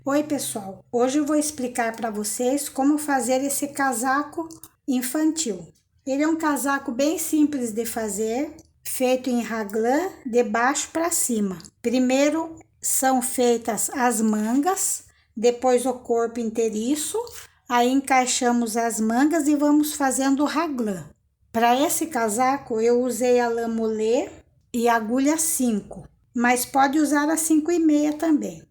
Oi pessoal, hoje eu vou explicar para vocês como fazer esse casaco infantil. Ele é um casaco bem simples de fazer, feito em raglan de baixo para cima. Primeiro são feitas as mangas, depois o corpo inteiriço, aí encaixamos as mangas e vamos fazendo o raglan. Para esse casaco eu usei a lã molê e agulha 5, mas pode usar a 5,5 também.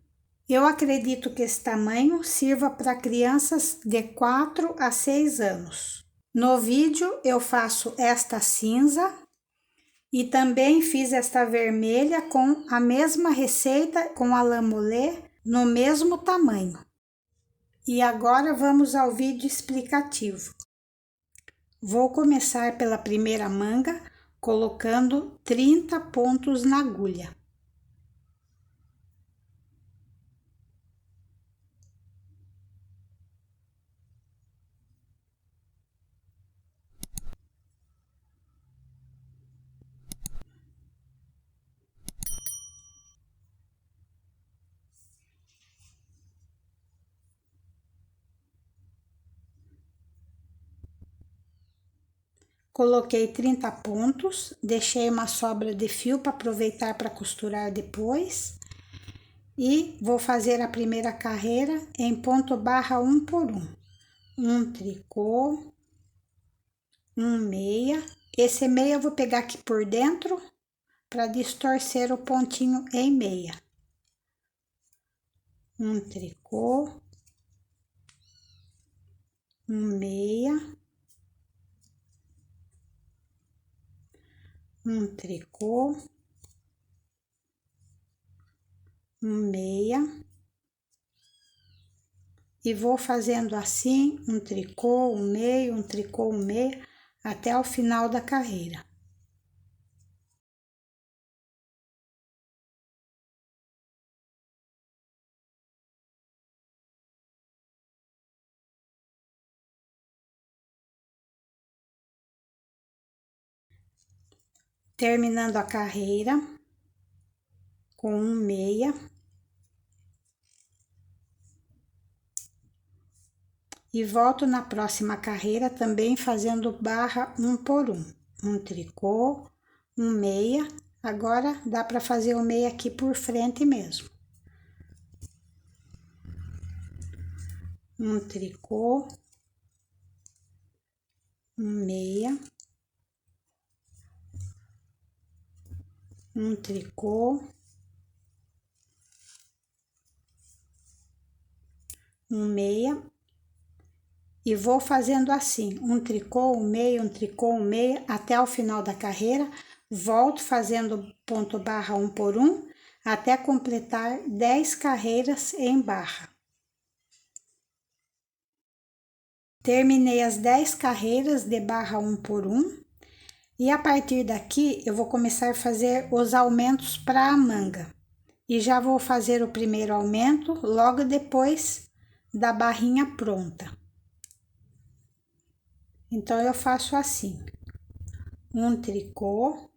Eu acredito que esse tamanho sirva para crianças de 4 a 6 anos. No vídeo eu faço esta cinza e também fiz esta vermelha com a mesma receita com a lã molê no mesmo tamanho. E agora vamos ao vídeo explicativo. Vou começar pela primeira manga colocando 30 pontos na agulha. Coloquei 30 pontos, deixei uma sobra de fio para aproveitar para costurar depois. E vou fazer a primeira carreira em ponto barra 1 por 1. Um tricô, um meia. Esse meia eu vou pegar aqui por dentro para distorcer o pontinho em meia. Um tricô, um meia. Um tricô, um meia, e vou fazendo assim, um tricô, um meio, um tricô, um meio, até o final da carreira. Terminando a carreira com um meia. E volto na próxima carreira também fazendo barra 1 por 1. Um tricô, um meia. Agora dá para fazer o meia aqui por frente mesmo. Um tricô, um meia. Um tricô. Um meia. E vou fazendo assim, um tricô, um meia, um tricô, um meia, até o final da carreira. Volto fazendo ponto barra 1 por 1, até completar 10 carreiras em barra. Terminei as 10 carreiras de barra 1 por 1. E a partir daqui, eu vou começar a fazer os aumentos para a manga. E já vou fazer o primeiro aumento logo depois da barrinha pronta. Então, eu faço assim, um tricô,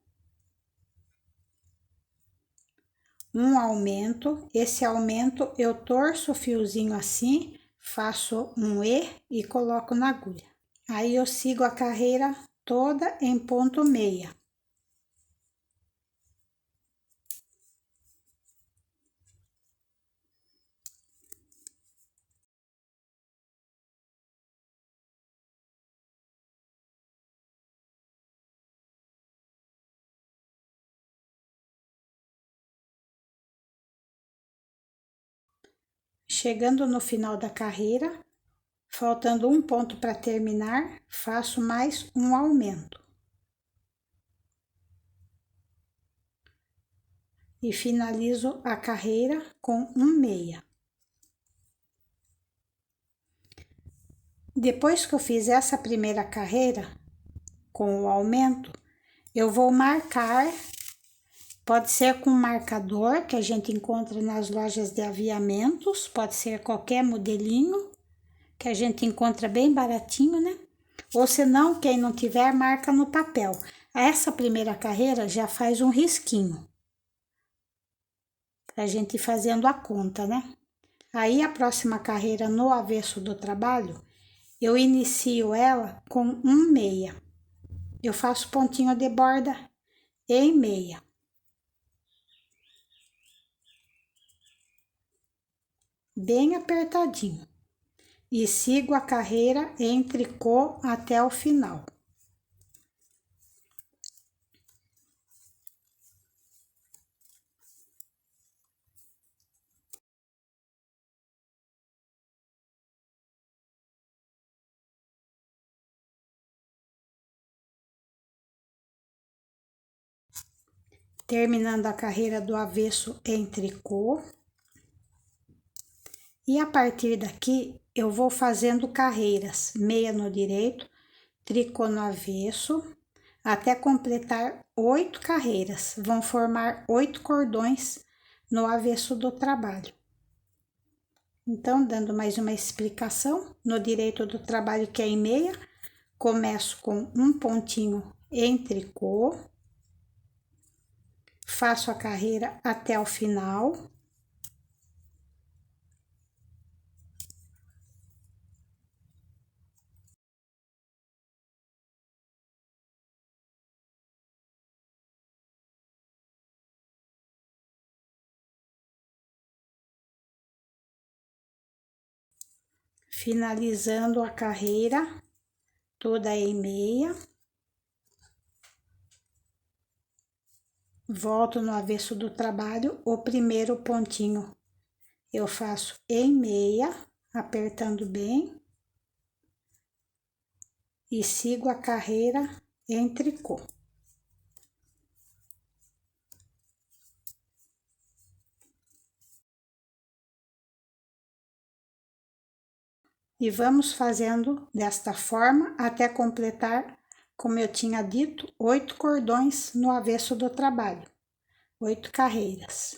um aumento. Esse aumento eu torço o fiozinho assim, faço um E coloco na agulha. Aí eu sigo a carreira toda em ponto meia. Chegando no final da carreira, faltando um ponto para terminar, faço mais um aumento. E finalizo a carreira com um meia. Depois que eu fiz essa primeira carreira com o aumento, eu vou marcar, pode ser com marcador que a gente encontra nas lojas de aviamentos, pode ser qualquer modelinho que a gente encontra bem baratinho, né? Ou se não, quem não tiver, marca no papel. Essa primeira carreira já faz um risquinho, pra gente ir fazendo a conta, né? Aí, a próxima carreira no avesso do trabalho, eu inicio ela com um meia. Eu faço pontinho de borda em meia. Bem apertadinho. E sigo a carreira em tricô até o final. Terminando a carreira do avesso em tricô. E a partir daqui, eu vou fazendo carreiras, meia no direito, tricô no avesso, até completar 8 carreiras. Vão formar 8 cordões no avesso do trabalho. Então, dando mais uma explicação, no direito do trabalho, que é em meia, começo com um pontinho em tricô, faço a carreira até o final. Finalizando a carreira toda em meia. Volto no avesso do trabalho, o primeiro pontinho eu faço em meia, apertando bem. E sigo a carreira em tricô. E vamos fazendo desta forma até completar, como eu tinha dito, 8 cordões no avesso do trabalho, 8 carreiras.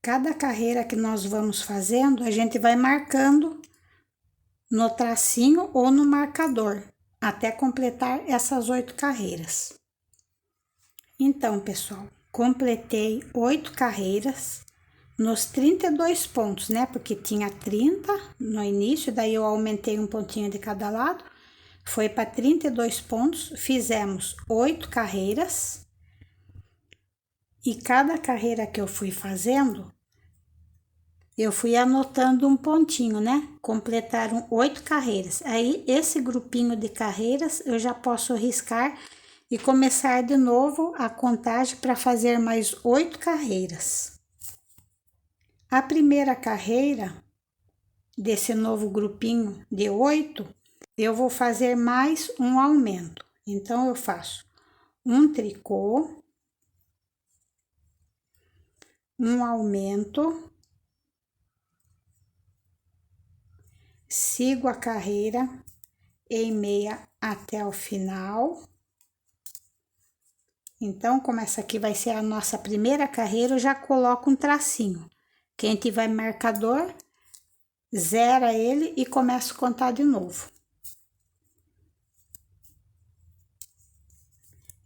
Cada carreira que nós vamos fazendo, a gente vai marcando no tracinho ou no marcador, até completar essas 8 carreiras. Então, pessoal, completei 8 carreiras nos 32 pontos, né? Porque tinha 30 no início, daí eu aumentei um pontinho de cada lado, foi para 32 pontos, fizemos 8 carreiras. E cada carreira que eu fui fazendo, eu fui anotando um pontinho, né? Completaram 8 carreiras. Aí, esse grupinho de carreiras, eu já posso riscar e começar de novo a contagem para fazer mais 8 carreiras. A primeira carreira desse novo grupinho de 8, eu vou fazer mais um aumento. Então, eu faço um tricô, um aumento, sigo a carreira em meia até o final. Então, como essa aqui vai ser a nossa primeira carreira, eu já coloco um tracinho. Quem tiver marcador, zera ele e começa a contar de novo.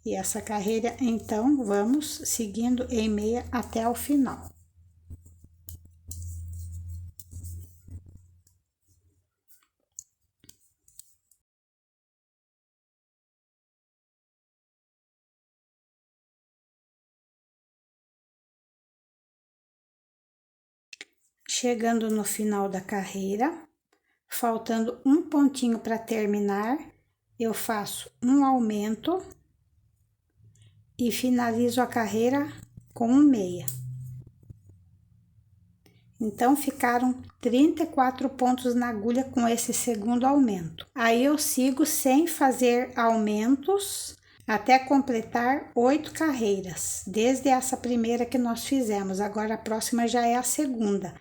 E essa carreira, então, vamos seguindo em meia até o final. Chegando no final da carreira, faltando um pontinho para terminar, eu faço um aumento e finalizo a carreira com um meia. Então, ficaram 34 pontos na agulha com esse segundo aumento. Aí, eu sigo sem fazer aumentos até completar 8 carreiras, desde essa primeira que nós fizemos. Agora, a próxima já é a segunda.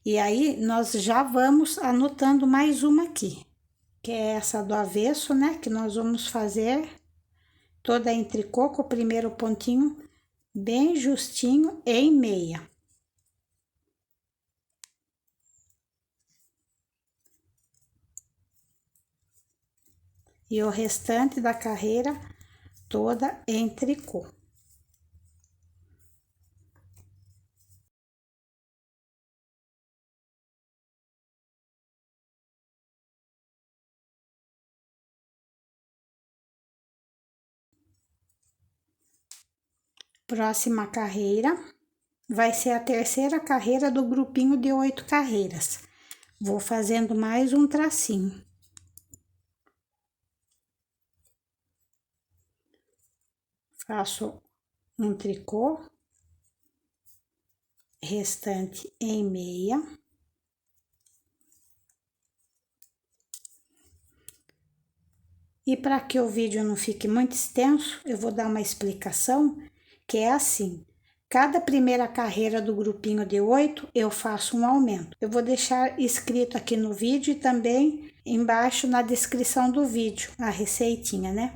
E aí, nós já vamos anotando mais uma aqui, que é essa do avesso, né? Que nós vamos fazer toda em tricô com o primeiro pontinho bem justinho em meia. E o restante da carreira toda em tricô. Próxima carreira vai ser a terceira carreira do grupinho de 8 carreiras. Vou fazendo mais um tracinho. Faço um tricô, restante em meia. E para que o vídeo não fique muito extenso, eu vou dar uma explicação, que é assim. Cada primeira carreira do grupinho de 8, eu faço um aumento. Eu vou deixar escrito aqui no vídeo e também embaixo na descrição do vídeo, a receitinha, né?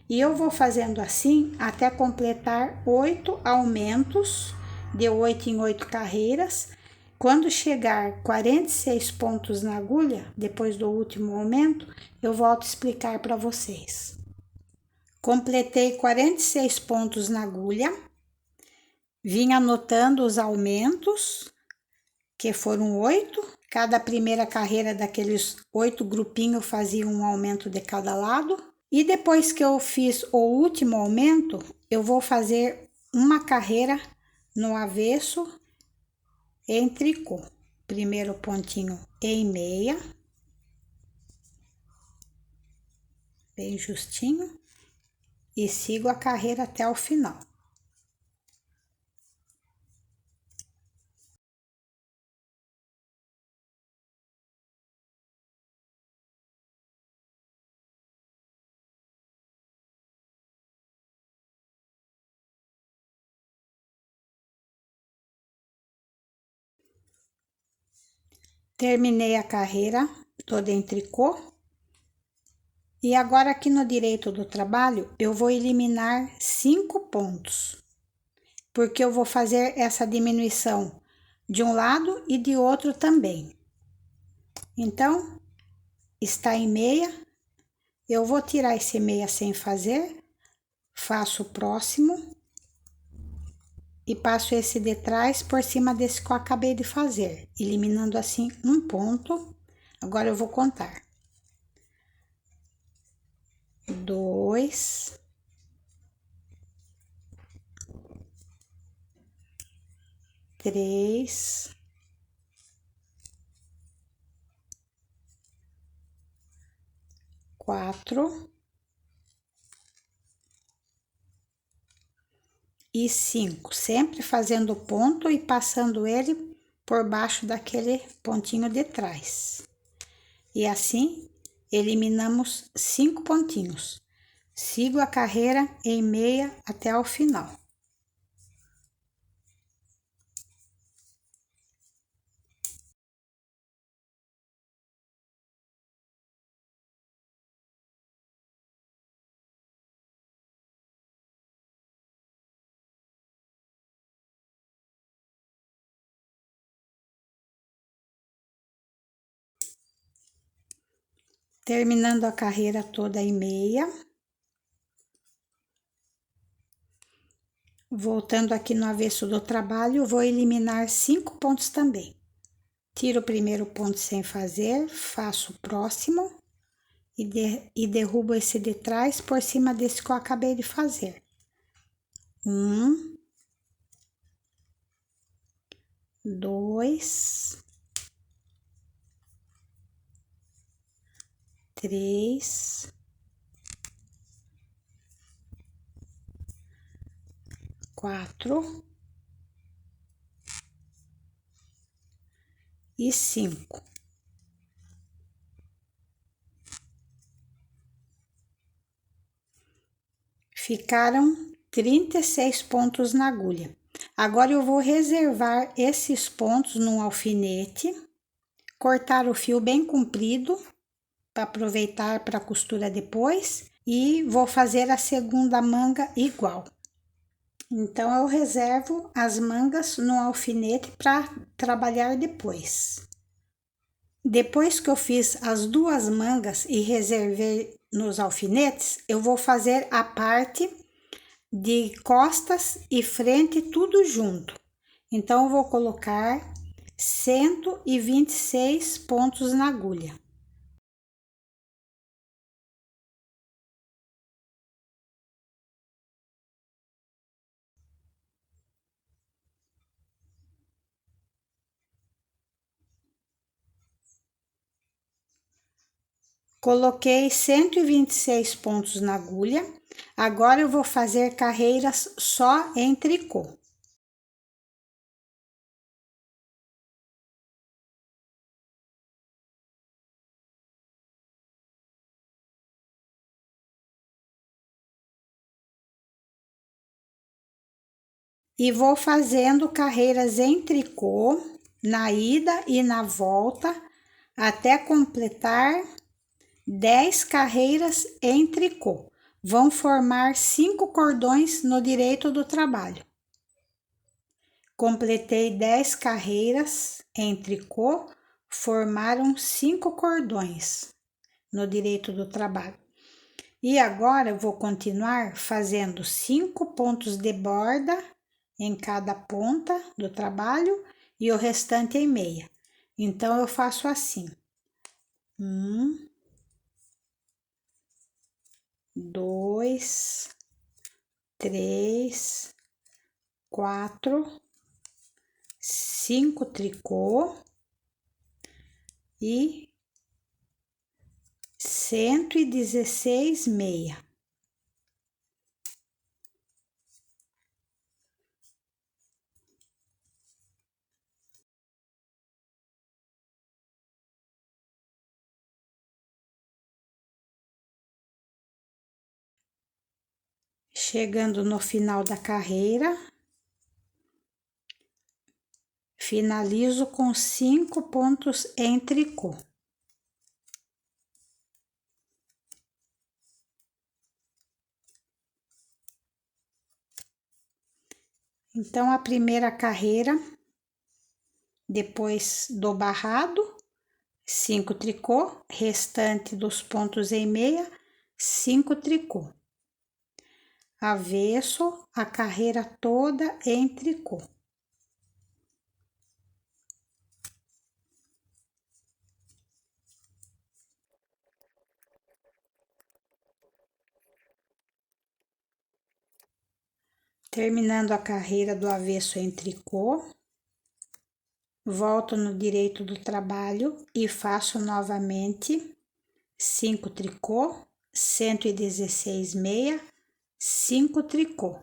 E eu vou fazendo assim até completar 8 aumentos de 8 em 8 carreiras. Quando chegar 46 pontos na agulha, depois do último aumento, eu volto a explicar para vocês. Completei 46 pontos na agulha, vim anotando os aumentos, que foram 8. Cada primeira carreira daqueles 8 grupinhos fazia um aumento de cada lado. E depois que eu fiz o último aumento, eu vou fazer uma carreira no avesso em tricô. Primeiro pontinho em meia, bem justinho, e sigo a carreira até o final. Terminei a carreira toda em tricô. E agora aqui no direito do trabalho, eu vou eliminar 5 pontos. Porque eu vou fazer essa diminuição de um lado e de outro também. Então, está em meia, eu vou tirar esse meia sem fazer, faço o próximo e passo esse de trás por cima desse que eu acabei de fazer, eliminando assim um ponto. Agora eu vou contar. 2, 3, 4 e 5, sempre fazendo ponto e passando ele por baixo daquele pontinho de trás. E assim, eliminamos 5 pontinhos. Sigo a carreira em meia até o final. Terminando a carreira toda em meia. Voltando aqui no avesso do trabalho, vou eliminar 5 pontos também. Tiro o primeiro ponto sem fazer, faço o próximo e derrubo esse de trás por cima desse que eu acabei de fazer. 1, 2, 3, 4 e 5. Ficaram 36 pontos na agulha. Agora eu vou reservar esses pontos num alfinete, cortar o fio bem comprido para aproveitar para costura depois e vou fazer a segunda manga igual. Então eu reservo as mangas no alfinete para trabalhar depois. Depois que eu fiz as 2 mangas e reservei nos alfinetes, eu vou fazer a parte de costas e frente tudo junto. Então eu vou colocar 126 pontos na agulha. Coloquei 126 pontos na agulha. Agora eu vou fazer carreiras só em tricô. E vou fazendo carreiras em tricô na ida e na volta até completar 10 carreiras em tricô. Vão formar 5 cordões no direito do trabalho. Completei 10 carreiras em tricô, formaram 5 cordões no direito do trabalho. E agora eu vou continuar fazendo 5 pontos de borda em cada ponta do trabalho e o restante em meia. Então, eu faço assim: 1, 2, 3, 4, 5 tricô e 116 meia. Chegando no final da carreira, finalizo com 5 pontos em tricô. Então, a primeira carreira, depois do barrado, 5 tricô, restante dos pontos em meia, 5 tricô. Avesso, a carreira toda em tricô. Terminando a carreira do avesso em tricô, volto no direito do trabalho e faço novamente 5 tricô, 116 meia, 5 tricô.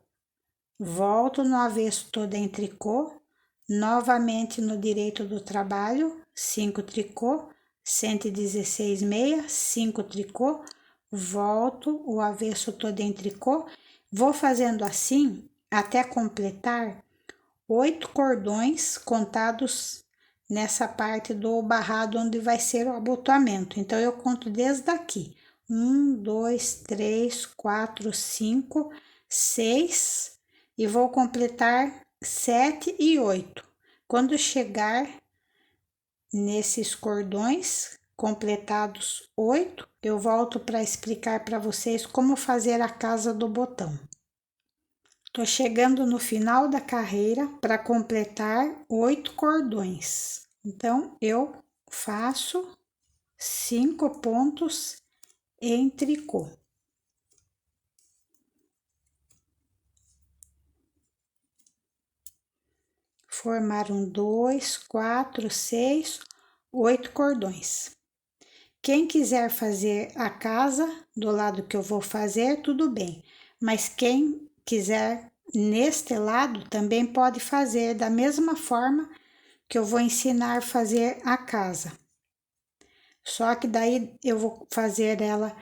Volto no avesso todo em tricô, novamente no direito do trabalho, 5 tricô, 116 meia, 5 tricô, volto o avesso todo em tricô, vou fazendo assim até completar 8 cordões contados nessa parte do barrado onde vai ser o abotoamento. Então, eu conto desde aqui: 1, 2, 3, 4, 5, 6 e vou completar 7 e 8. Quando chegar nesses cordões completados 8, eu volto para explicar para vocês como fazer a casa do botão. Tô chegando no final da carreira para completar 8 cordões. Então, eu faço 5 pontos em tricô. Formaram 2, 4, 6, 8 cordões. Quem quiser fazer a casa do lado que eu vou fazer, tudo bem. Mas quem quiser neste lado, também pode fazer da mesma forma que eu vou ensinar a fazer a casa. Só que daí eu vou fazer ela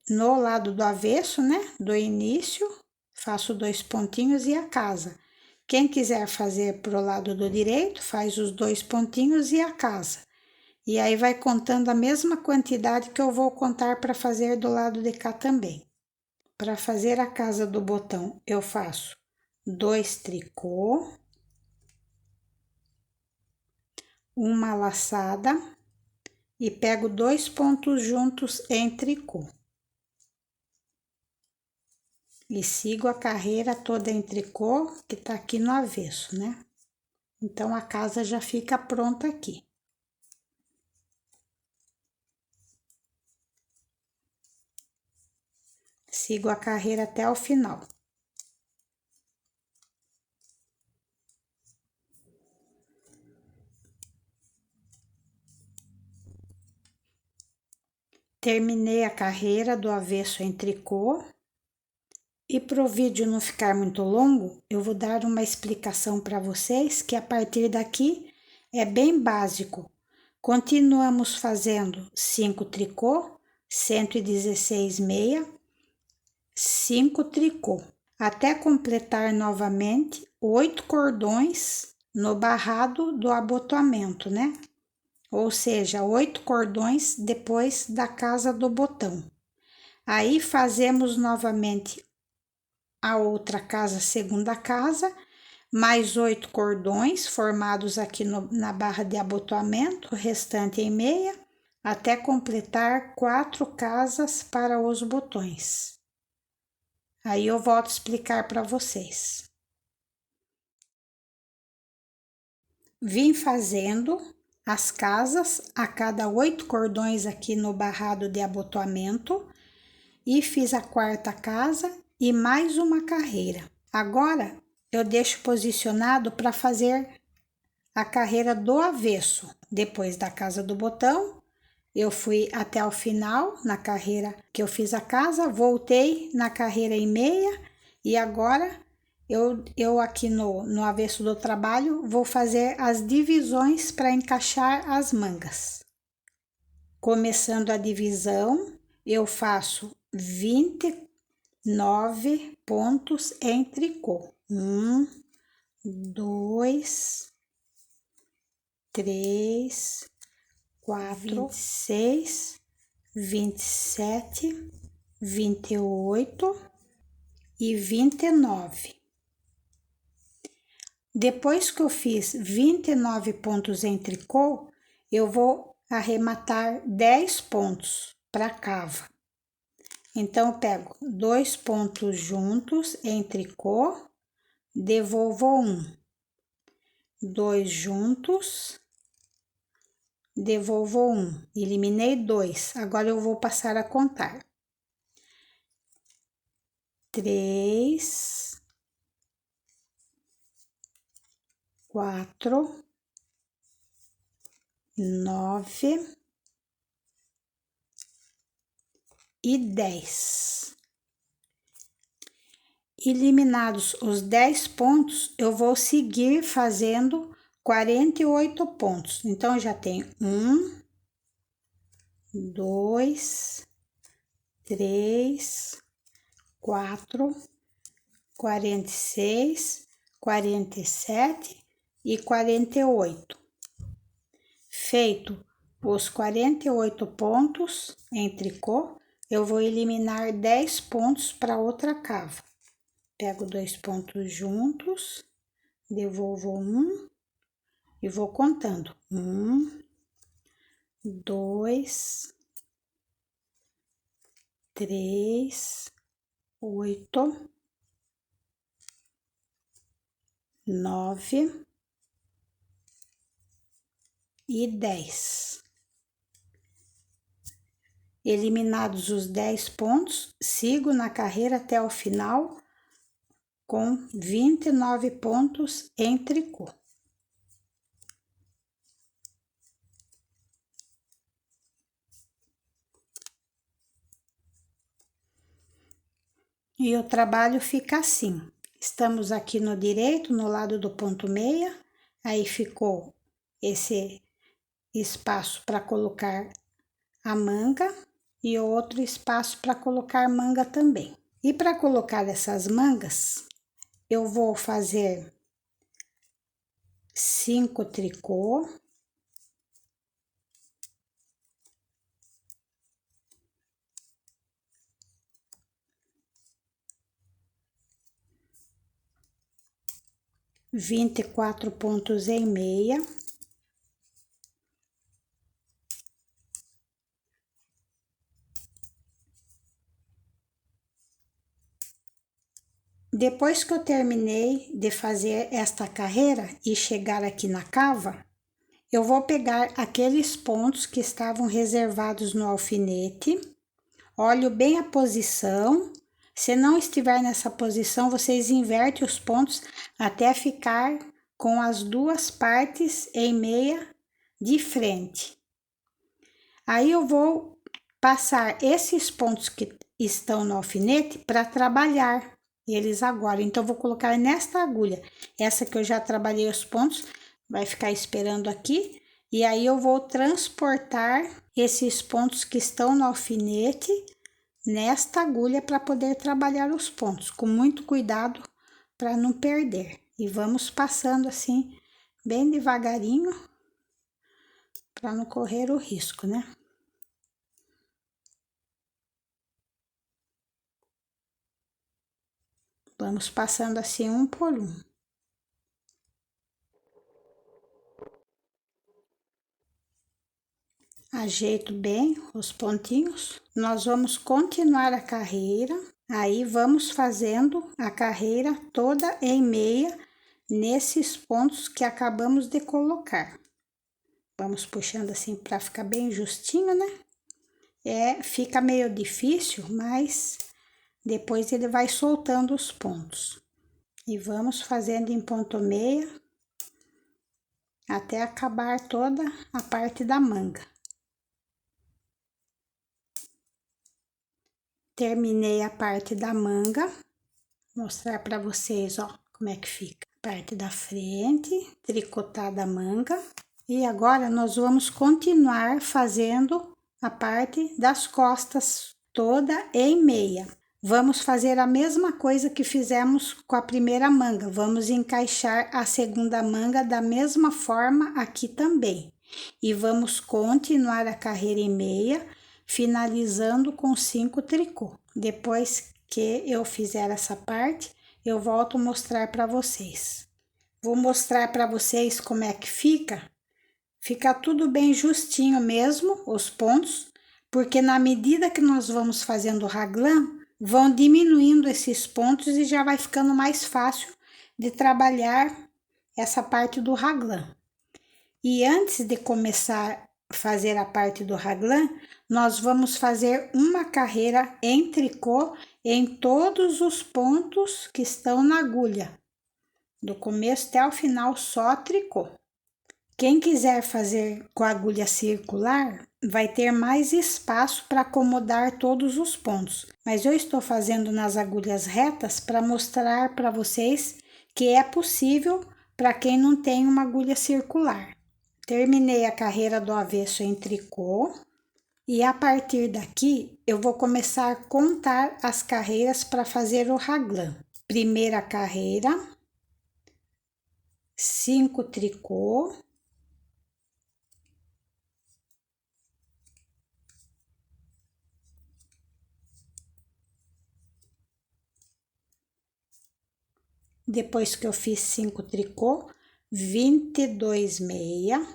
no lado do avesso, né? Do início, faço 2 pontinhos e a casa. Quem quiser fazer pro lado do direito, faz os 2 pontinhos e a casa. E aí vai contando a mesma quantidade que eu vou contar para fazer do lado de cá também. Para fazer a casa do botão, eu faço 2 tricô, uma laçada e pego 2 pontos juntos em tricô. E sigo a carreira toda em tricô, que tá aqui no avesso, né? Então, a casa já fica pronta aqui. Sigo a carreira até o final. Terminei a carreira do avesso em tricô. E para o vídeo não ficar muito longo, eu vou dar uma explicação para vocês que a partir daqui é bem básico. Continuamos fazendo 5 tricô, 116 meia, 5 tricô, até completar novamente 8 cordões no barrado do abotoamento, né? Ou seja, 8 cordões depois da casa do botão. Aí fazemos novamente a outra casa, segunda casa, mais 8 cordões formados aqui na barra de abotoamento, restante em meia, até completar 4 casas para os botões. Aí eu volto a explicar para vocês. Vim fazendo as casas a cada 8 cordões aqui no barrado de abotoamento e fiz a quarta casa e mais uma carreira. Agora eu deixo posicionado para fazer a carreira do avesso. Depois da casa do botão, eu fui até o final na carreira que eu fiz a casa, voltei na carreira em meia e agora eu aqui no avesso do trabalho vou fazer as divisões para encaixar as mangas. Começando a divisão, eu faço 29 pontos em tricô. 1, 2, 3, 4, 26, 27, 28 e 29. Depois que eu fiz 29 pontos em tricô, eu vou arrematar 10 pontos para cava. Então, eu pego 2 pontos juntos em tricô, devolvo 1, 2 juntos, devolvo 1, eliminei 2. Agora eu vou passar a contar. 3, 4, 9 e 10. Eliminados os 10 pontos, eu vou seguir fazendo 48 pontos. Então, já tenho 1, 2, 3, 4, 46, 47 e 48. Feito os 48 pontos em tricô, eu vou eliminar 10 pontos para outra cava. Pego 2 pontos juntos, devolvo 1 e vou contando. 1, 2, 3, 8, 9 e 10. Eliminados os 10 pontos, sigo na carreira até o final com 29 pontos em tricô. E o trabalho fica assim. Estamos aqui no direito, no lado do ponto meia, aí ficou esse espaço para colocar a manga e outro espaço para colocar manga também. E para colocar essas mangas, eu vou fazer 5 tricô, , 24 pontos em meia, depois que eu terminei de fazer esta carreira e chegar aqui na cava, eu vou pegar aqueles pontos que estavam reservados no alfinete, olho bem a posição. Se não estiver nessa posição, vocês invertem os pontos até ficar com as duas partes em meia de frente. Aí eu vou passar esses pontos que estão no alfinete para trabalhar eles agora. Então, vou colocar nesta agulha, essa que eu já trabalhei os pontos, vai ficar esperando aqui. E aí, eu vou transportar esses pontos que estão no alfinete nesta agulha para poder trabalhar os pontos, com muito cuidado para não perder. E vamos passando assim, bem devagarinho, para não correr o risco, né? Vamos passando assim um por um. Ajeito bem os pontinhos. Nós vamos continuar a carreira. Aí, vamos fazendo a carreira toda em meia nesses pontos que acabamos de colocar. Vamos puxando assim para ficar bem justinho, né? Fica meio difícil, mas depois ele vai soltando os pontos. E vamos fazendo em ponto meia até acabar toda a parte da manga. Terminei a parte da manga, mostrar para vocês, ó, como é que fica. Parte da frente, tricotada a manga. E agora nós vamos continuar fazendo a parte das costas toda em meia. Vamos fazer a mesma coisa que fizemos com a primeira manga. Vamos encaixar a segunda manga da mesma forma aqui também. E vamos continuar a carreira em meia, finalizando com 5 tricô. Depois que eu fizer essa parte, eu volto a mostrar para vocês. Vou mostrar para vocês como é que fica. Fica tudo bem justinho mesmo, os pontos, porque na medida que nós vamos fazendo o raglan, vão diminuindo esses pontos e já vai ficando mais fácil de trabalhar essa parte do raglan. E antes de começar a fazer a parte do raglan, nós vamos fazer uma carreira em tricô em todos os pontos que estão na agulha, do começo até o final, só tricô. Quem quiser fazer com a agulha circular, vai ter mais espaço para acomodar todos os pontos. Mas eu estou fazendo nas agulhas retas para mostrar para vocês que é possível para quem não tem uma agulha circular. Terminei a carreira do avesso em tricô. E a partir daqui, eu vou começar a contar as carreiras para fazer o raglan. Primeira carreira, 5 tricô. Depois que eu fiz 5 tricô, 22 meia.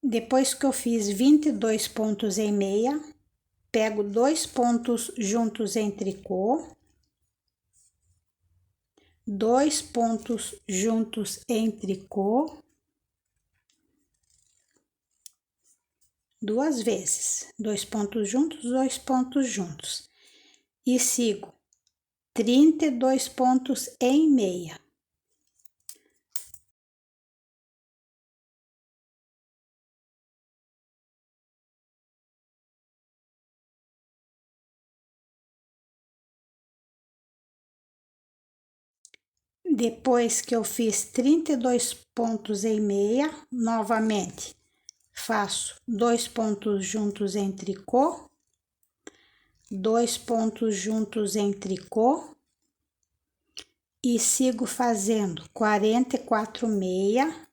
Depois que eu fiz 22 pontos em meia, pego 2 pontos juntos em tricô, 2 pontos juntos em tricô, 2 vezes, 2 pontos juntos, 2 pontos juntos, e sigo 32 pontos em meia. Depois que eu fiz 32 pontos em meia, novamente faço 2 pontos juntos em tricô, 2 pontos juntos em tricô e sigo fazendo 44 meia.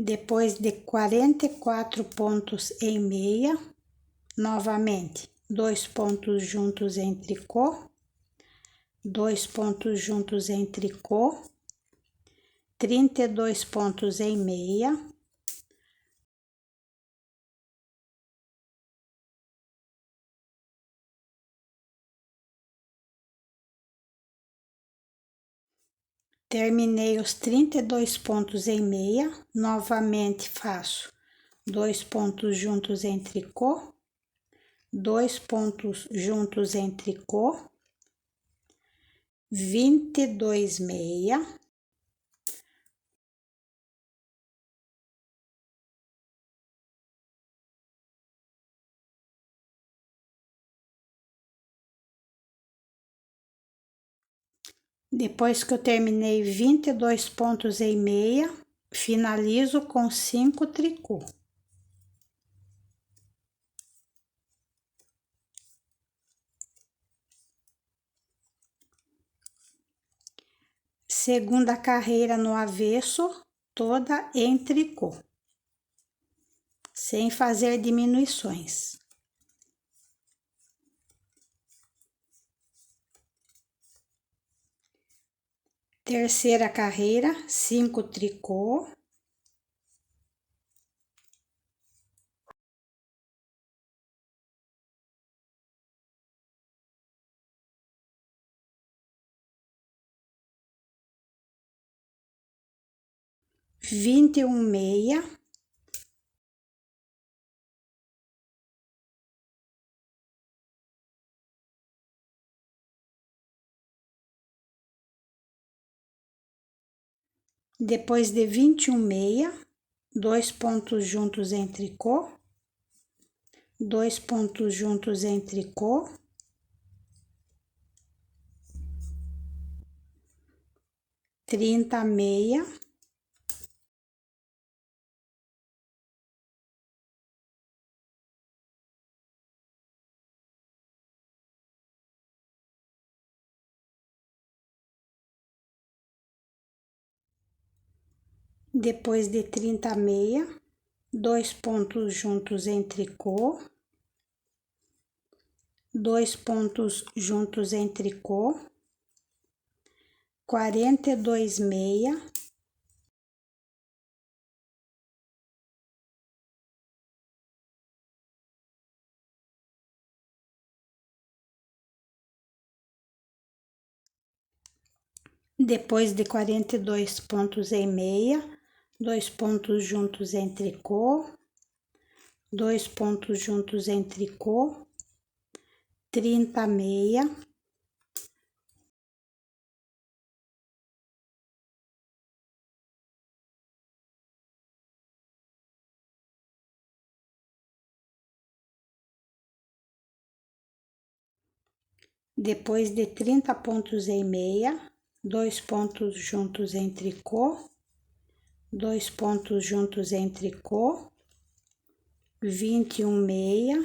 Depois de 44 pontos em meia, novamente 2 pontos juntos em tricô, 2 pontos juntos em tricô, 32 pontos em meia. Terminei os 32 pontos em meia, novamente faço 2 pontos juntos em tricô, 2 pontos juntos em tricô, 22 meia, depois que eu terminei 22 pontos em meia, finalizo com 5 tricô. Segunda carreira no avesso, toda em tricô, sem fazer diminuições. Terceira carreira, 5 tricô. Vinte e um meia. Depois de 21 meia, 2 pontos juntos em tricô, 2 pontos juntos em tricô, 30 meia, depois de 30 meia, 2 pontos juntos em tricô, 2 pontos juntos em tricô, 42 meia, depois de 42 pontos em meia, 2 pontos juntos em tricô, 2 pontos juntos em tricô, 30 meia, depois de 30 pontos em meia, 2 pontos juntos em tricô, 2 pontos juntos em tricô, 21 meia,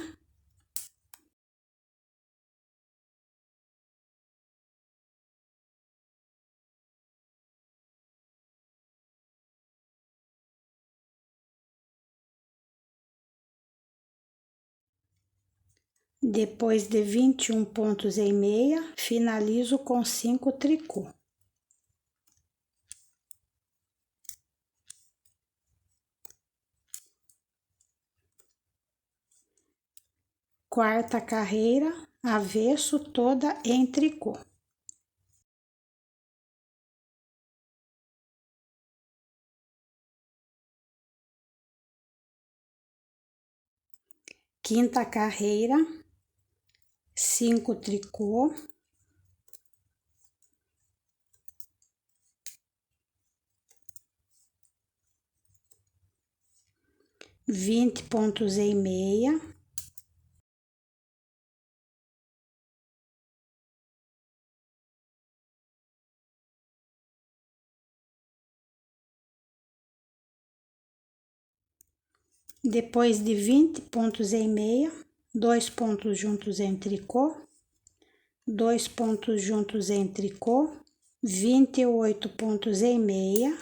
depois de 21 pontos em meia, finalizo com 5 tricô. Quarta carreira, avesso, toda em tricô. Quinta carreira, 5 tricô. Vinte pontos em meia. Depois de 20 pontos em meia, 2 pontos juntos em tricô, 2 pontos juntos em tricô, 28 pontos em meia,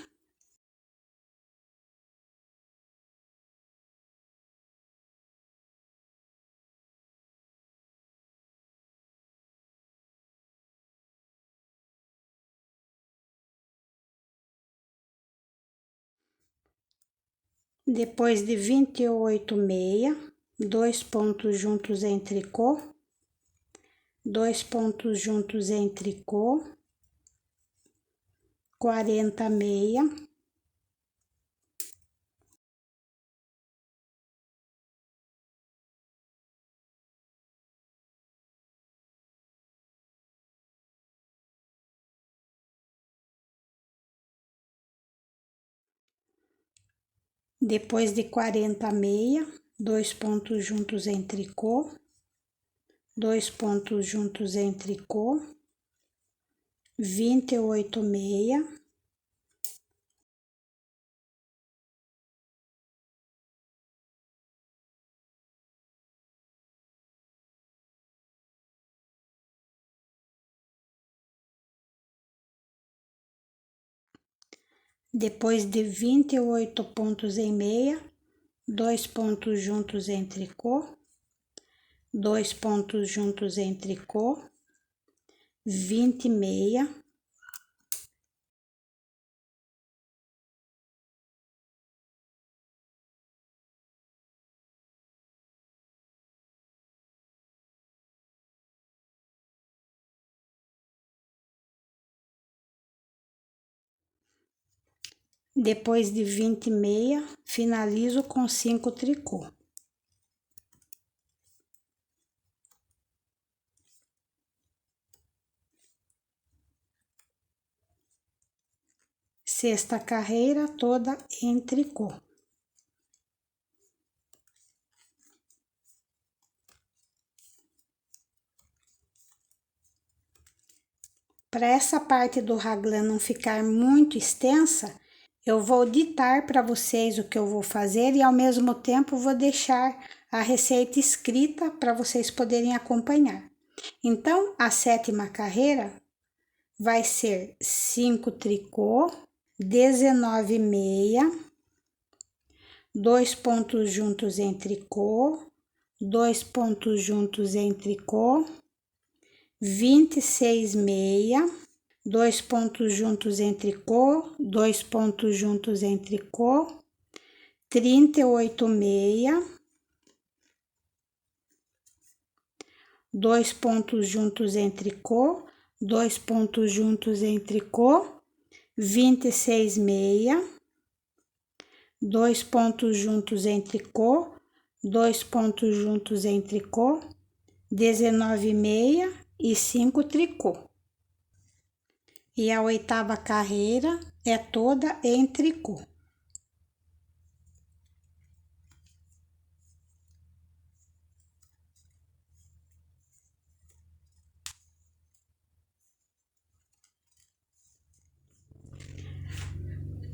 depois de 28 meia, 2 pontos juntos em tricô, 2 pontos juntos em tricô, 40 meia, depois de 40 meia, 2 pontos juntos em tricô, 2 pontos juntos em tricô, 28 meia, depois de 28 pontos em meia, 2 pontos juntos em tricô, 2 pontos juntos em tricô, 20 meia, depois de 20 meia, finalizo com 5 tricô. Sexta carreira toda em tricô. Para essa parte do raglan não ficar muito extensa, eu vou ditar para vocês o que eu vou fazer e ao mesmo tempo vou deixar a receita escrita para vocês poderem acompanhar. Então, a sétima carreira vai ser 5 tricô, 19 meia, 2 pontos juntos em tricô, 2 pontos juntos em tricô, 26 meia, 2 pontos juntos em tricô, 2 pontos juntos em tricô, 38 meia, 2 pontos juntos em tricô, 2 pontos juntos em tricô, 26 meia, 2 pontos juntos em tricô, 2 pontos juntos em tricô, 19 meia e 5 tricô. E a oitava carreira é toda em tricô.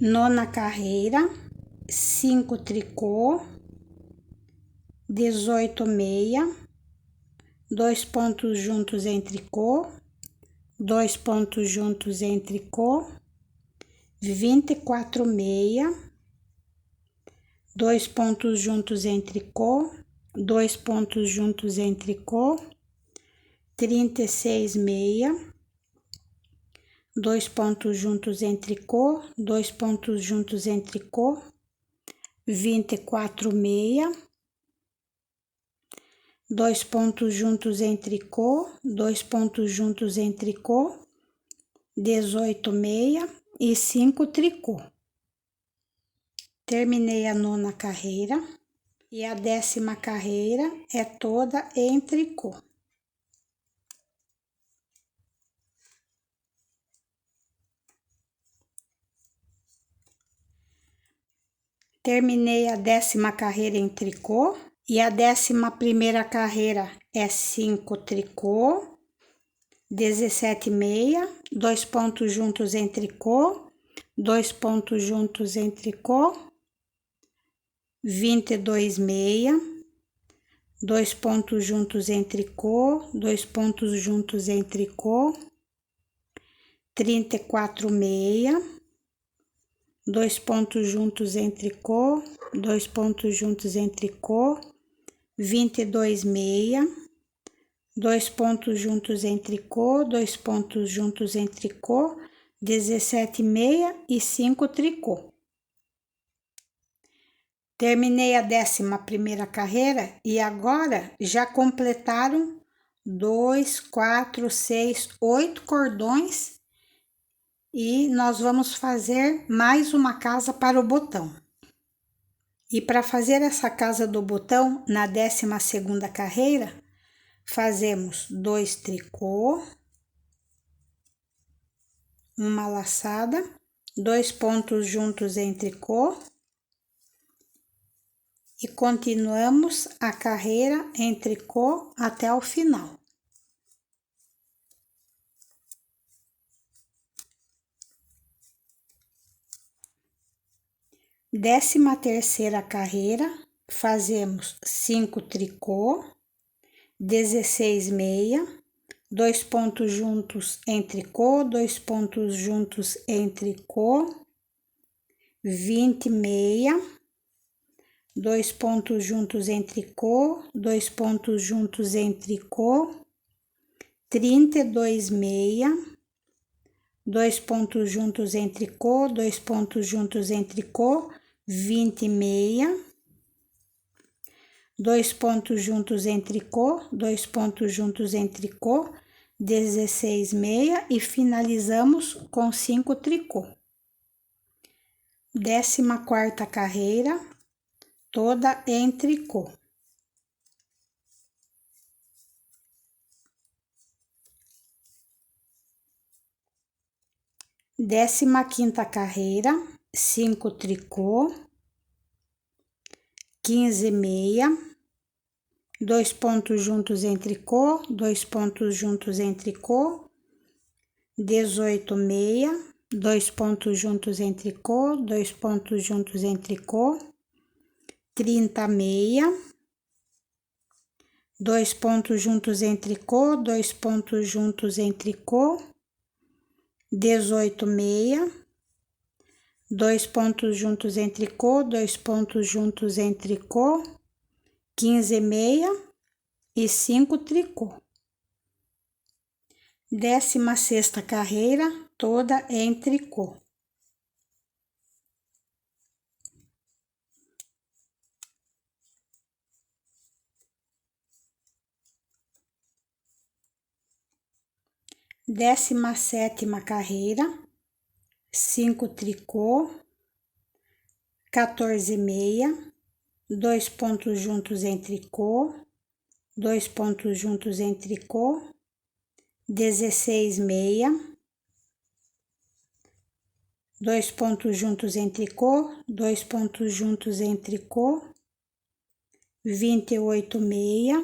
Nona carreira, 5 tricô, 18 meia, 2 pontos juntos em tricô, 2 pontos juntos em tricô, 24 meia, 2 pontos juntos em tricô, 2 pontos juntos em tricô, 36 meia, 2 pontos juntos em tricô, 2 pontos juntos em tricô, 24 meia, 2 pontos juntos em tricô, 2 pontos juntos em tricô, 18 meia e 5 tricô. Terminei a nona carreira e a 10ª carreira é toda em tricô. Terminei a 10ª carreira em tricô e a 11ª carreira é 5 tricô, 17 meia, 2 pontos juntos em tricô, 2 pontos juntos em tricô, 22 meia, 2 pontos juntos em tricô, 2 pontos juntos em tricô, 34 meia, 2 pontos juntos em tricô, 2 pontos juntos em tricô, 22 meia, 2 pontos juntos em tricô, 2 pontos juntos em tricô, 17 meia e 5 tricô. Terminei a 11ª carreira e agora já completaram 2, 4, 6, 8 cordões e nós vamos fazer mais uma casa para o botão. E para fazer essa casa do botão, na 12ª carreira, fazemos 2 tricô, uma laçada, 2 pontos juntos em tricô e continuamos a carreira em tricô até o final. Décima terceira carreira, fazemos 5 tricô, 16 meia, 2 pontos juntos em tricô, 2 pontos juntos em tricô, 20 meia, 2 pontos juntos em tricô, 2 pontos juntos em tricô, 32 meia, 2 pontos juntos em tricô, 2 pontos juntos em tricô, 20 meia, 2 pontos juntos em tricô, 2 pontos juntos em tricô, 16 meia e finalizamos com 5 tricô. 14ª carreira, toda em tricô. Décima quinta carreira, 5 tricô, 15 meia, 2 pontos juntos em tricô, 2 pontos juntos em tricô, 18 meia, 2 pontos juntos em tricô, 2 pontos juntos em tricô, 30 meia, 2 pontos juntos em tricô, 2 pontos juntos em tricô, 18 meia, 2 pontos juntos em tricô, 2 pontos juntos em tricô, 15 meia e 5 tricô. 16ª carreira, toda em tricô. Décima sétima carreira, 5 tricô, 14 meia, 2 pontos juntos em tricô, 2 pontos juntos em tricô, 16 meia, 2 pontos juntos em tricô, 2 pontos juntos em tricô, 28 meia,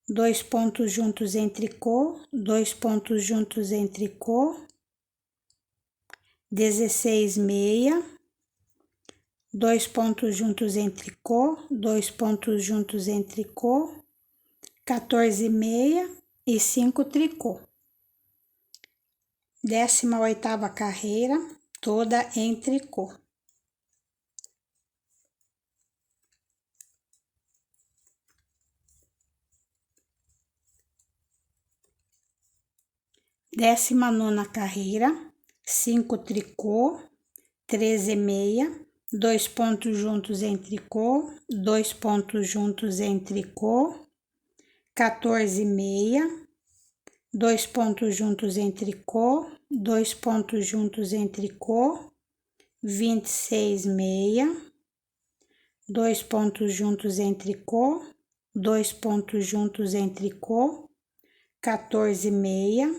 2 pontos juntos em tricô, 2 pontos juntos em tricô, 16 meia, 2 pontos juntos em tricô, 2 pontos juntos em tricô, 14 meia e 5 tricô. 18ª carreira, toda em tricô. Décima nona carreira, 5 tricô, 13 meia, 2 pontos juntos em tricô, 2 pontos juntos em tricô, 14 meia, 2 pontos juntos em tricô, 2 pontos juntos em tricô, 26 meia, 2 pontos juntos em tricô, 2 pontos juntos em tricô, 14 meia,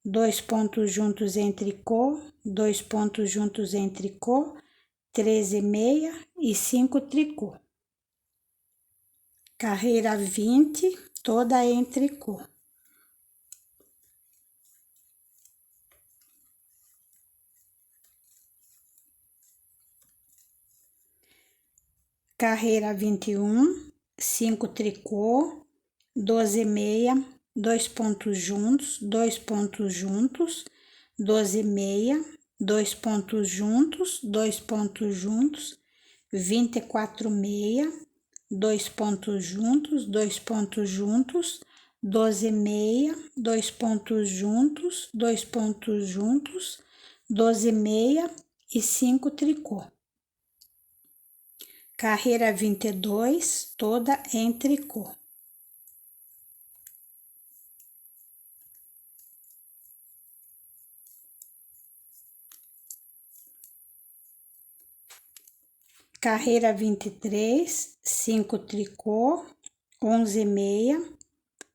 2 pontos juntos em tricô, 2 pontos juntos em tricô, 13 meia e 5 tricô. Carreira 20, toda em tricô. Carreira 21, 5 tricô, 12 meia, 2 pontos juntos, 2 pontos juntos, 12 meia, 2 pontos juntos, 2 pontos juntos, 24 meia, 2 pontos juntos, 2 pontos juntos, 12 meia, 2 pontos juntos, 2 pontos juntos, 12 meia e 5 tricô. Carreira 22, toda em tricô. Carreira 23, 5 tricô, 11 meia,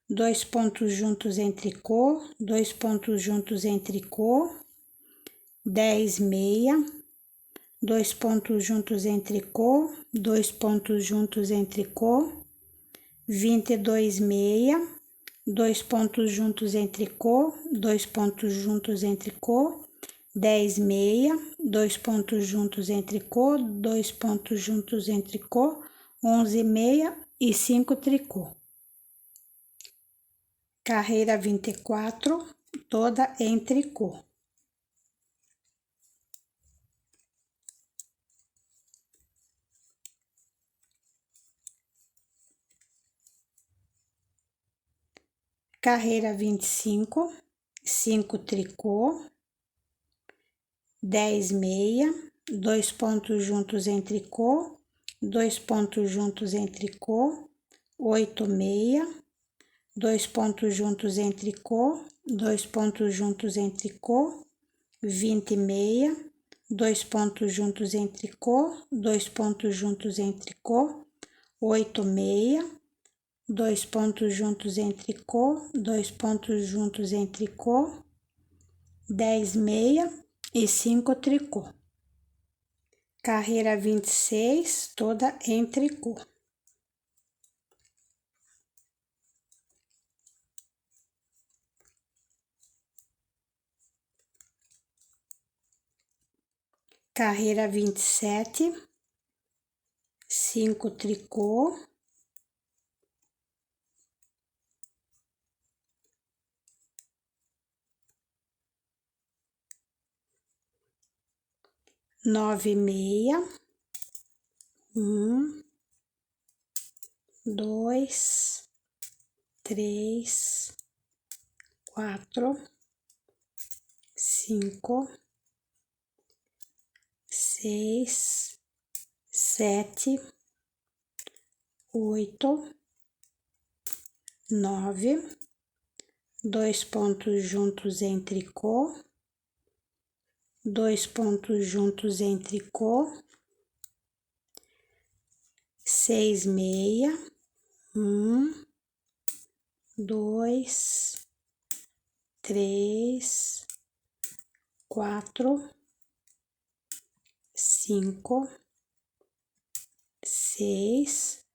2 pontos juntos em tricô, 2 pontos juntos em tricô, 10 meia, 2 pontos juntos em tricô, 2 pontos juntos em tricô, 22 meia, 2 pontos juntos em tricô, 2 pontos juntos em tricô, 10 meia, 2 pontos juntos em tricô, 2 pontos juntos em tricô, 11 meia e 5 tricô. Carreira 24, toda em tricô. Carreira 25, 5 tricô, 10 meia, 2 pontos juntos em tricô, 2 pontos juntos em tricô, 8 meia, 2 pontos juntos em tricô, 2 pontos juntos em tricô, 20 meia, 2 pontos juntos em tricô, 2 pontos juntos em tricô, 8 meia, 2 pontos juntos em tricô, 2 pontos juntos em tricô, 10 meia e 5 tricô. Carreira 26, toda em tricô. Carreira 27, 5 tricô, 9 meia, 1, 2, 3, 4, 5, 6, 7, 8, 9, 2 pontos juntos em tricô, 2 pontos juntos em tricô, 6 meia, 1, 2, 3, 4, 5, 6,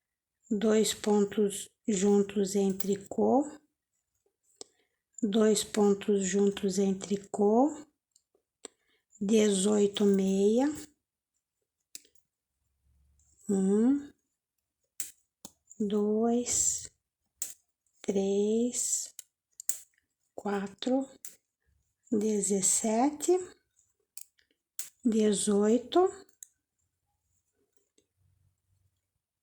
2 pontos juntos em tricô, 2 pontos juntos em tricô, 18 meia, 1, 2, 3, 4, 17, 18,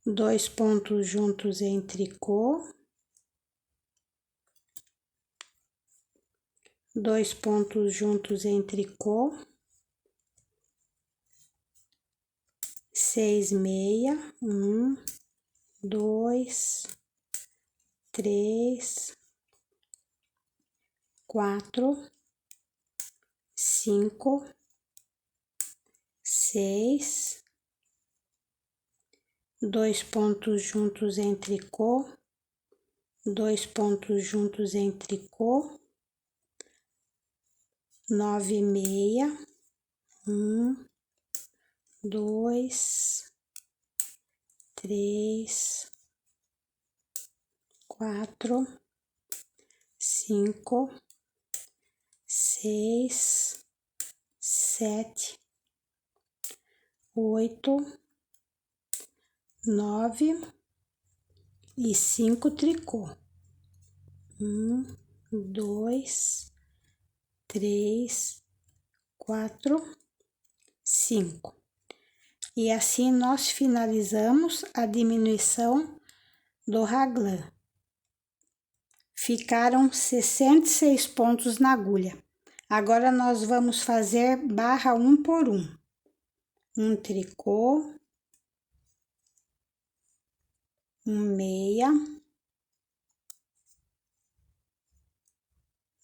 2 pontos juntos em tricô, 2 pontos juntos em tricô, 6 meia, 1, 2, 3, 4, 5, 6, 2 pontos juntos em tricô, 2 pontos juntos em tricô, 9 meia, 1, 2, 3, 4, 5, 6, 7, 8, 9 e 5 tricô. 1, 2, 3, 4, 5. E assim nós finalizamos a diminuição do raglan. Ficaram 66 pontos na agulha. Agora nós vamos fazer barra 1 por 1. Um tricô, um meia,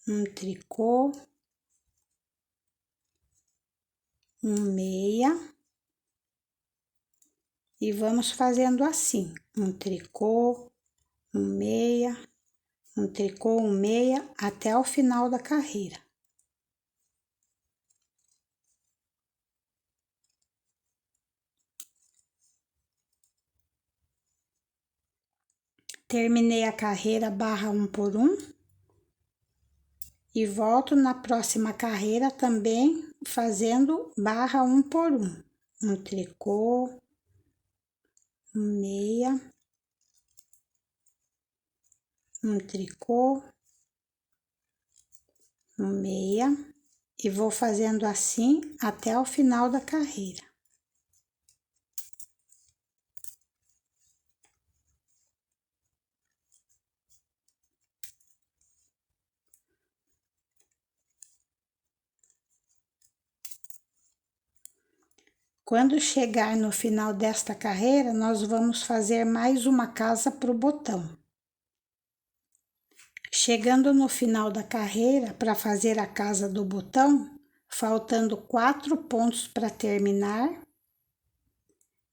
um tricô, um meia, E vamos fazendo assim, um tricô, um meia, um tricô, um meia, até o final da carreira. Terminei a carreira barra 1 por 1 e volto na próxima carreira também fazendo barra 1 por 1. Um tricô, um meia, um tricô, um meia e vou fazendo assim até o final da carreira. Quando chegar no final desta carreira, nós vamos fazer mais uma casa para o botão. Chegando no final da carreira, para fazer a casa do botão, faltando 4 pontos para terminar,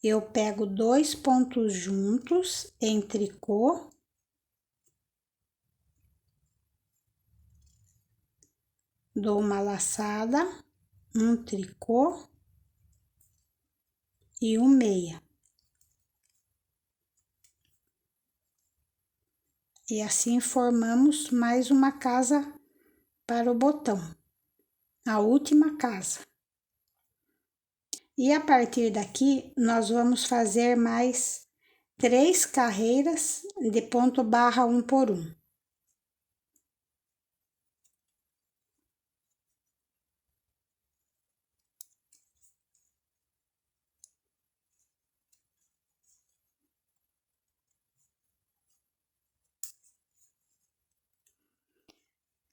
eu pego 2 pontos juntos em tricô, dou uma laçada, um tricô e um meia. E assim formamos mais uma casa para o botão, a última casa. E a partir daqui, nós vamos fazer mais 3 carreiras de ponto barra 1 por 1.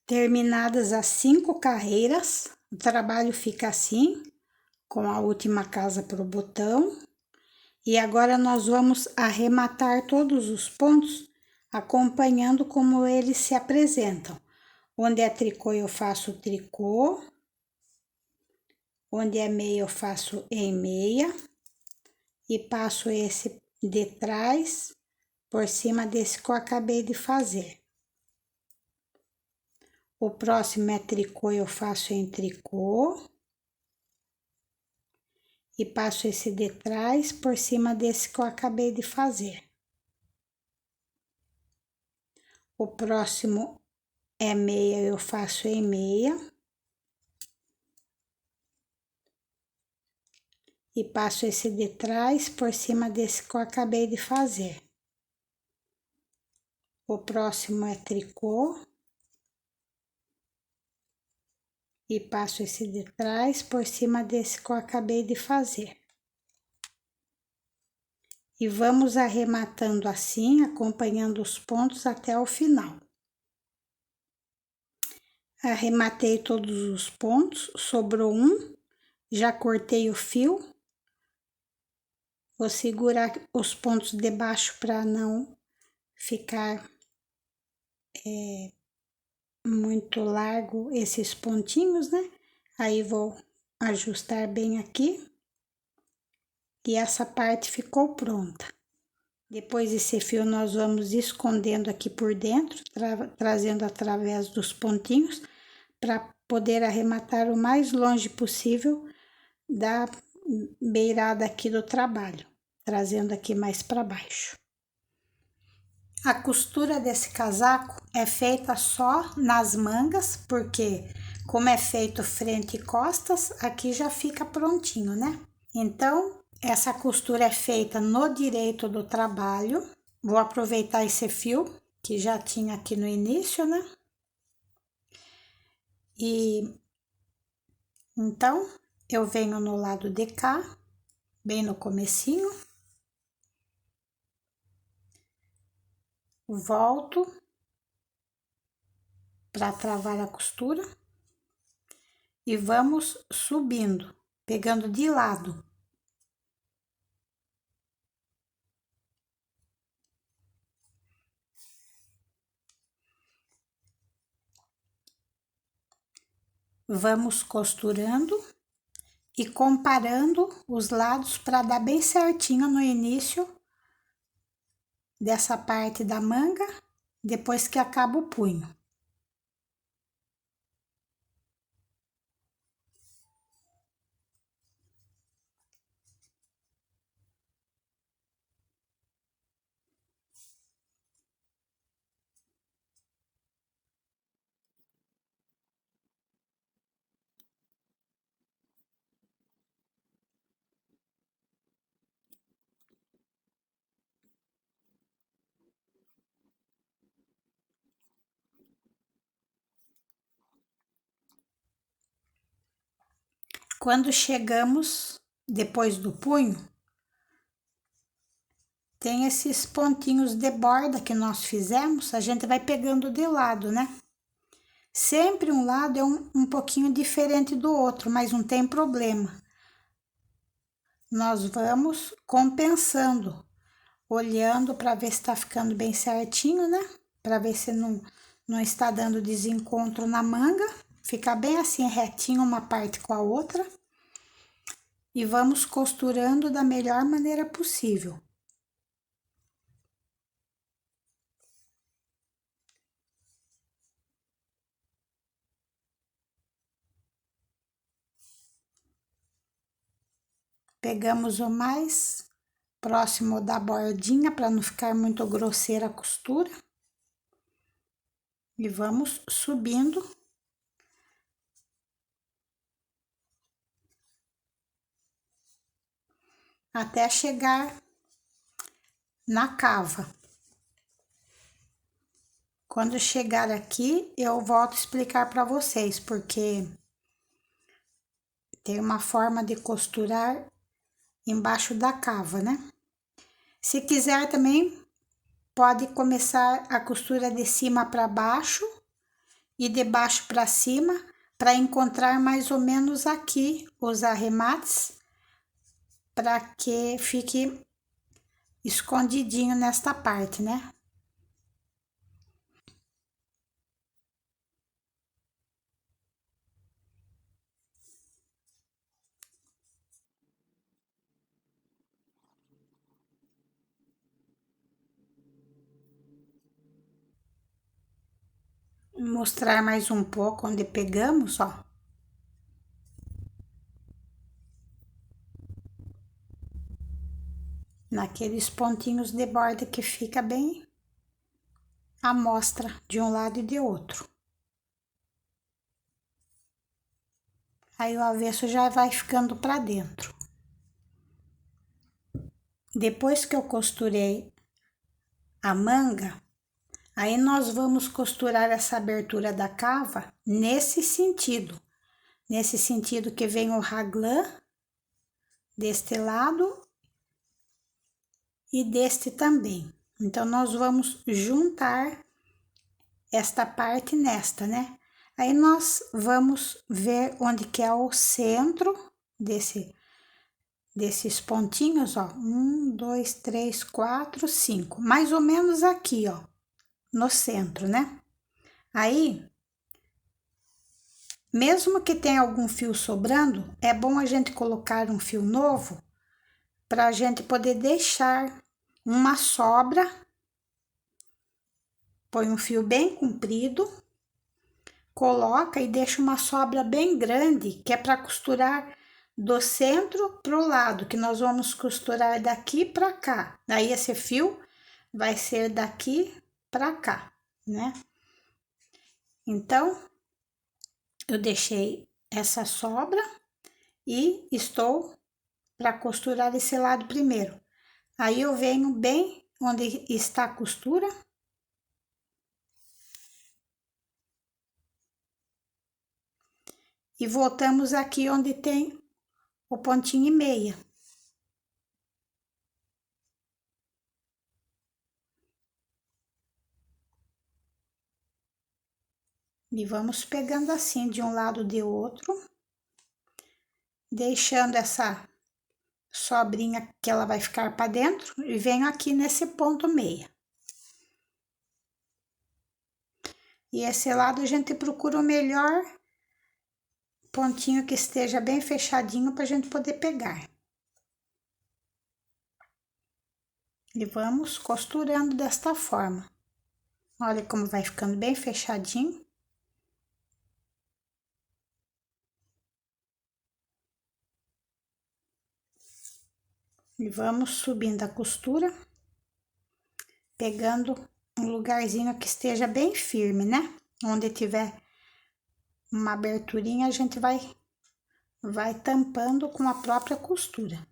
Terminadas as 5 carreiras, o trabalho fica assim, com a última casa para o botão. E agora nós vamos arrematar todos os pontos, acompanhando como eles se apresentam. Onde é tricô, eu faço tricô. Onde é meia, eu faço em meia. E passo esse de trás por cima desse que eu acabei de fazer. O próximo é tricô, eu faço em tricô. E passo esse de trás por cima desse que eu acabei de fazer. O próximo é meia, eu faço em meia. E passo esse de trás por cima desse que eu acabei de fazer. O próximo é tricô. E passo esse de trás por cima desse que eu acabei de fazer. E vamos arrematando assim, acompanhando os pontos até o final. Arrematei todos os pontos, sobrou um, já cortei o fio. Vou segurar os pontos de baixo para não ficar muito largo esses pontinhos, né? Aí vou ajustar bem aqui. E essa parte ficou pronta. Depois esse fio nós vamos escondendo aqui por dentro, trazendo através dos pontinhos, para poder arrematar o mais longe possível da beirada aqui do trabalho, trazendo aqui mais para baixo. A costura desse casaco é feita só nas mangas, porque como é feito frente e costas, aqui já fica prontinho, né? Então, essa costura é feita no direito do trabalho. Vou aproveitar esse fio que já tinha aqui no início, né? E então, eu venho no lado de cá, bem no comecinho. Volto para travar a costura e vamos subindo, pegando de lado. Vamos costurando e comparando os lados para dar bem certinho no início dessa parte da manga, depois que acaba o punho. Quando chegamos depois do punho, tem esses pontinhos de borda que nós fizemos, a gente vai pegando de lado, né? Sempre um lado é um pouquinho diferente do outro, mas não tem problema. Nós vamos compensando, olhando para ver se tá ficando bem certinho, né? Para ver se não está dando desencontro na manga. Fica bem assim, retinho uma parte com a outra. E vamos costurando da melhor maneira possível. Pegamos o mais próximo da bordinha para não ficar muito grosseira a costura. E vamos subindo até chegar na cava. Quando chegar aqui, eu volto a explicar para vocês, porque tem uma forma de costurar embaixo da cava, né? Se quiser também, pode começar a costura de cima para baixo e de baixo para cima, para encontrar mais ou menos aqui os arremates, para que fique escondidinho nesta parte, né? Mostrar mais um pouco onde pegamos, ó. Naqueles pontinhos de borda que fica bem à mostra de um lado e de outro. Aí o avesso já vai ficando para dentro. Depois que eu costurei a manga, aí nós vamos costurar essa abertura da cava nesse sentido que vem o raglan deste lado e deste também. Então, nós vamos juntar esta parte nesta, né? Aí, nós vamos ver onde que é o centro desses pontinhos, ó. 1, 2, 3, 4, 5. Mais ou menos aqui, ó, no centro, né? Aí, mesmo que tenha algum fio sobrando, é bom a gente colocar um fio novo para a gente poder deixar uma sobra. Põe um fio bem comprido, coloca e deixa uma sobra bem grande, que é para costurar do centro pro lado, que nós vamos costurar daqui para cá. Aí esse fio vai ser daqui para cá, né? Então, eu deixei essa sobra e estou para costurar esse lado primeiro. Aí eu venho bem onde está a costura e voltamos aqui onde tem o pontinho e meia. E vamos pegando assim de um lado de outro, deixando essa sobrinha que ela vai ficar para dentro e venho aqui nesse ponto meia. E esse lado a gente procura o melhor pontinho que esteja bem fechadinho para a gente poder pegar. E vamos costurando desta forma. Olha como vai ficando bem fechadinho. E vamos subindo a costura, pegando um lugarzinho que esteja bem firme, né? Onde tiver uma aberturinha, a gente vai tampando com a própria costura.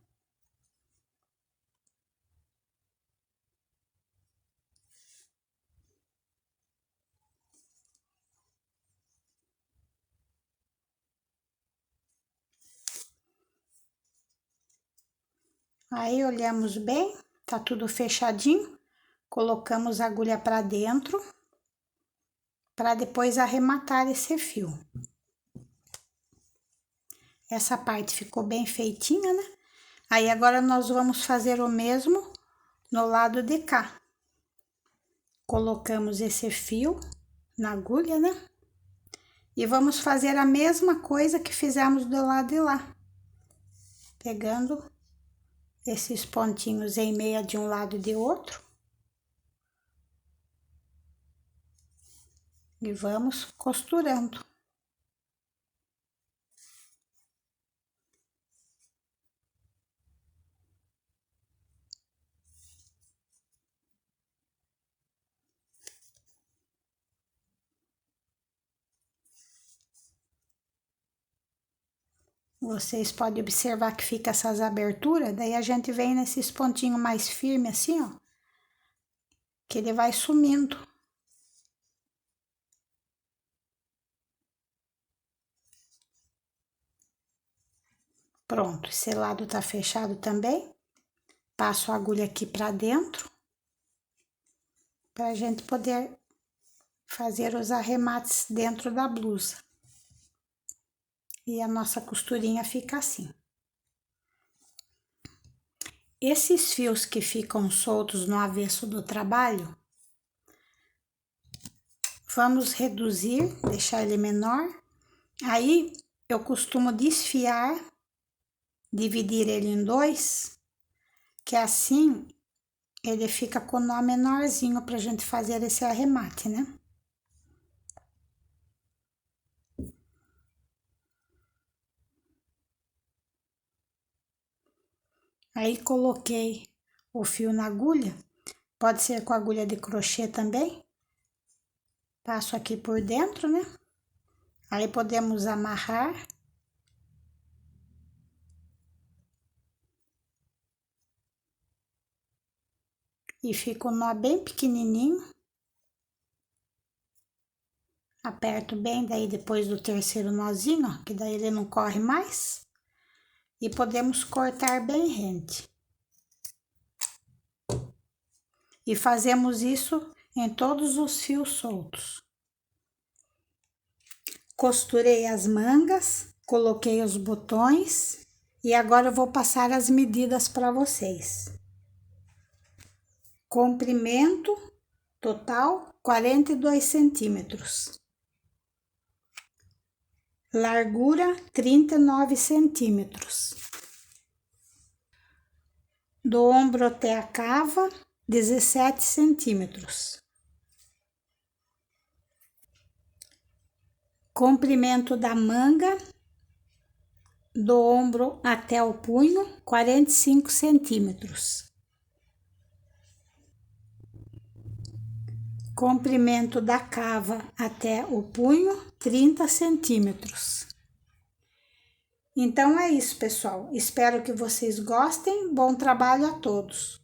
Aí olhamos bem, tá tudo fechadinho, colocamos a agulha para dentro, para depois arrematar esse fio. Essa parte ficou bem feitinha, né? Aí agora nós vamos fazer o mesmo no lado de cá. Colocamos esse fio na agulha, né? E vamos fazer a mesma coisa que fizemos do lado de lá. Pegando esses pontinhos em meia de um lado e de outro. E vamos costurando. Vocês podem observar que fica essas aberturas, daí a gente vem nesses pontinhos mais firmes assim, ó. Que ele vai sumindo. Pronto, esse lado tá fechado também. Passo a agulha aqui pra dentro. Pra gente poder fazer os arremates dentro da blusa. E a nossa costurinha fica assim. Esses fios que ficam soltos no avesso do trabalho, vamos reduzir, deixar ele menor. Aí, eu costumo desfiar, dividir ele em dois, que assim ele fica com o nó menorzinho pra gente fazer esse arremate, né? Aí, coloquei o fio na agulha, pode ser com agulha de crochê também. Passo aqui por dentro, né? Aí, podemos amarrar. E fica o nó bem pequenininho. Aperto bem daí depois do terceiro nozinho, ó, que daí ele não corre mais. E podemos cortar bem rente. E fazemos isso em todos os fios soltos. Costurei as mangas, coloquei os botões e agora eu vou passar as medidas para vocês. Comprimento total 42 centímetros. Largura 39 centímetros. Do ombro até a cava 17 centímetros. Comprimento da manga, do ombro até o punho, 45 centímetros. Comprimento da cava até o punho, 30 centímetros. Então é isso, pessoal. Espero que vocês gostem. Bom trabalho a todos!